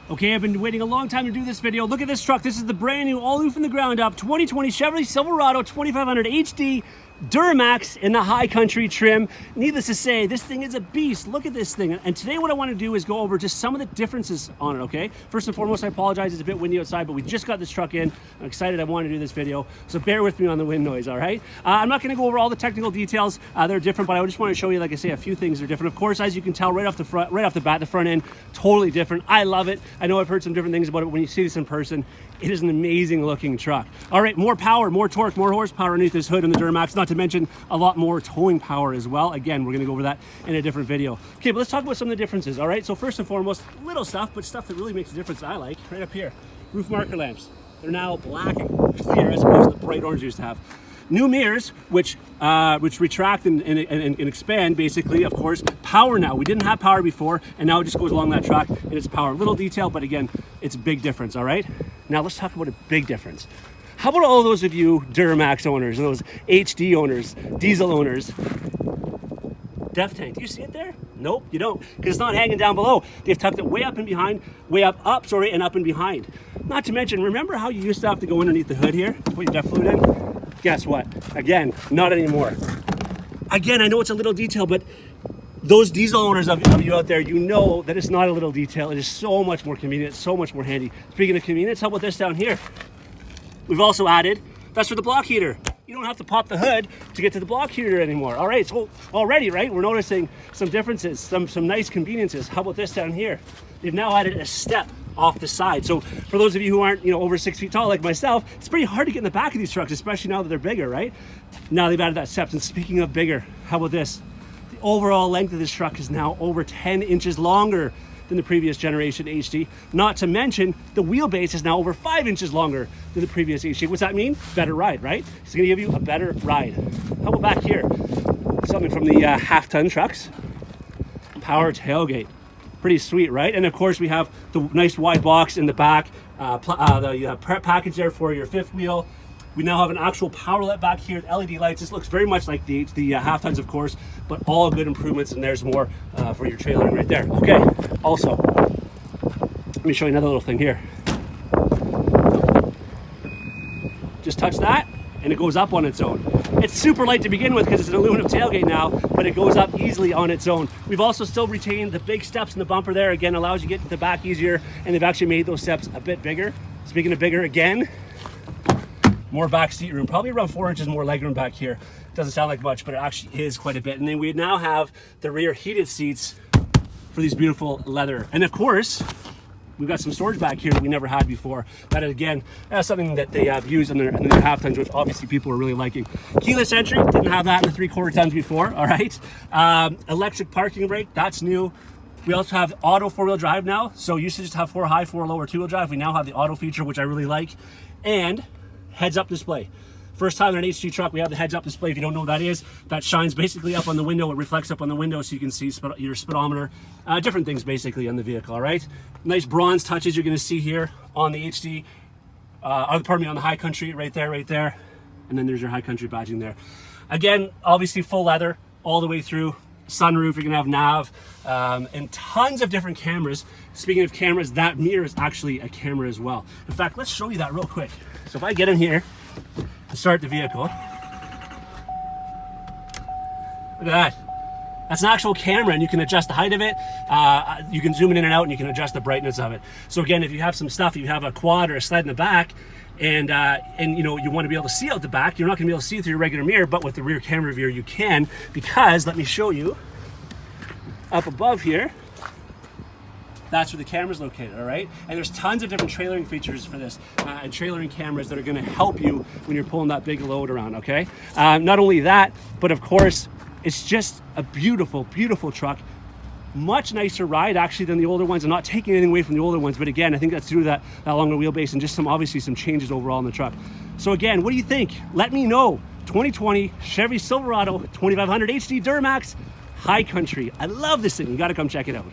Okay, I've been waiting a long time to do this video. Look at this truck. This is the brand new, all new from the ground up, 2020 Chevrolet Silverado 2500HD Duramax in the High Country trim. Needless to say, this thing is a beast. Look at this thing. And today what I want to do is go over just some of the differences on it, okay? First and foremost, I apologize, it's a bit windy outside, but we just got this truck in. I'm excited I want to do this video, so bear with me on the wind noise, all right? I'm not going to go over all the technical details. They're different, but I just want to show you, like I say, a few things are different. Of course, as you can tell right off the bat, the front end, totally different. I love it. I know I've heard some different things about it, but when you see this in person, it is an amazing looking truck. All right, more power, more torque, more horsepower underneath this hood in the Duramax, not to mention a lot more towing power as well. Again, we're gonna go over that in a different video. Okay, but let's talk about some of the differences, all right? So first and foremost, little stuff, but stuff that really makes a difference that I like, right up here. Roof marker lamps. They're now black and clear as opposed to the bright orange we used to have. New mirrors, which retract and expand, basically, of course. Power now. We didn't have power before, and now it just goes along that track, and it's power. Little detail, but again, it's a big difference, all right? Now let's talk about a big difference. How about all those of you Duramax owners, and those HD owners, diesel owners? Depth tank, do you see it there? Nope, you don't, because it's not hanging down below. They've tucked it way up and behind, and up and behind. Not to mention, remember how you used to have to go underneath the hood here, put your depth fluid in? Guess what? Again, not anymore. Again, I know it's a little detail, but those diesel owners of you out there, you know that it's not a little detail. It is so much more convenient, so much more handy. Speaking of convenience, how about this down here? We've also added, that's for the block heater. You don't have to pop the hood to get to the block heater anymore. All right, so already, right, we're noticing some differences, some nice conveniences. How about this down here? They've now added a step off the side. So for those of you who aren't, over 6 feet tall like myself, it's pretty hard to get in the back of these trucks, especially now that they're bigger, right? Now they've added that step. And speaking of bigger, how about this? The overall length of this truck is now over 10 inches longer than the previous generation HD. Not to mention, the wheelbase is now over 5 inches longer than the previous HD. What's that mean? Better ride, right? It's gonna give you a better ride. How about back here? Something from the half-ton trucks. Power tailgate. Pretty sweet, right? And of course, we have the nice wide box in the back, the package there for your fifth wheel. We now have an actual power let back here, LED lights. This looks very much like the half-tons, of course, but all good improvements, and there's more for your trailering right there. Okay, also, let me show you another little thing here. Just touch that, and it goes up on its own. It's super light to begin with because it's an aluminum tailgate now, but it goes up easily on its own. We've also still retained the big steps in the bumper there. Again, allows you to get to the back easier, and they've actually made those steps a bit bigger. Speaking of bigger, again, more back seat room, probably around 4 inches more legroom back here. Doesn't sound like much, but it actually is quite a bit. And then we now have the rear heated seats for these beautiful leather. And of course, we've got some storage back here that we never had before. That is, again, that's something that they have used in their half-tons, which obviously people are really liking. Keyless entry, didn't have that in the 3/4 tons before, all right? Electric parking brake, that's new. We also have auto 4-wheel drive now. So you used to just have 4 high, 4 low, or 2-wheel drive. We now have the auto feature, which I really like. And heads-up display. First time in an HD truck, we have the heads-up display. If you don't know what that is, that shines basically up on the window. It reflects up on the window so you can see your speedometer, different things basically on the vehicle, all right? Nice bronze touches you're gonna see here on the HD, on the High Country, right there. And then there's your High Country badging there. Again, obviously full leather all the way through. Sunroof, you're gonna have nav, and tons of different cameras. Speaking of cameras, that mirror is actually a camera as well. In fact, let's show you that real quick. So if I get in here and start the vehicle, look at that. That's an actual camera, and you can adjust the height of it. You can zoom it in and out, and you can adjust the brightness of it. So again, if you have some stuff, you have a quad or a sled in the back, and you want to be able to see out the back, you're not going to be able to see through your regular mirror, but with the rear camera view you can, because let me show you up above here. That's where the camera's located, all right? And there's tons of different trailering features for this, and trailering cameras that are gonna help you when you're pulling that big load around, okay? Not only that, but of course, it's just a beautiful, beautiful truck. Much nicer ride actually than the older ones. I'm not taking anything away from the older ones, but again, I think that's due to that longer wheelbase and just obviously some changes overall in the truck. So again, what do you think? Let me know. 2020 Chevy Silverado 2500 HD Duramax High Country. I love this thing. You gotta come check it out.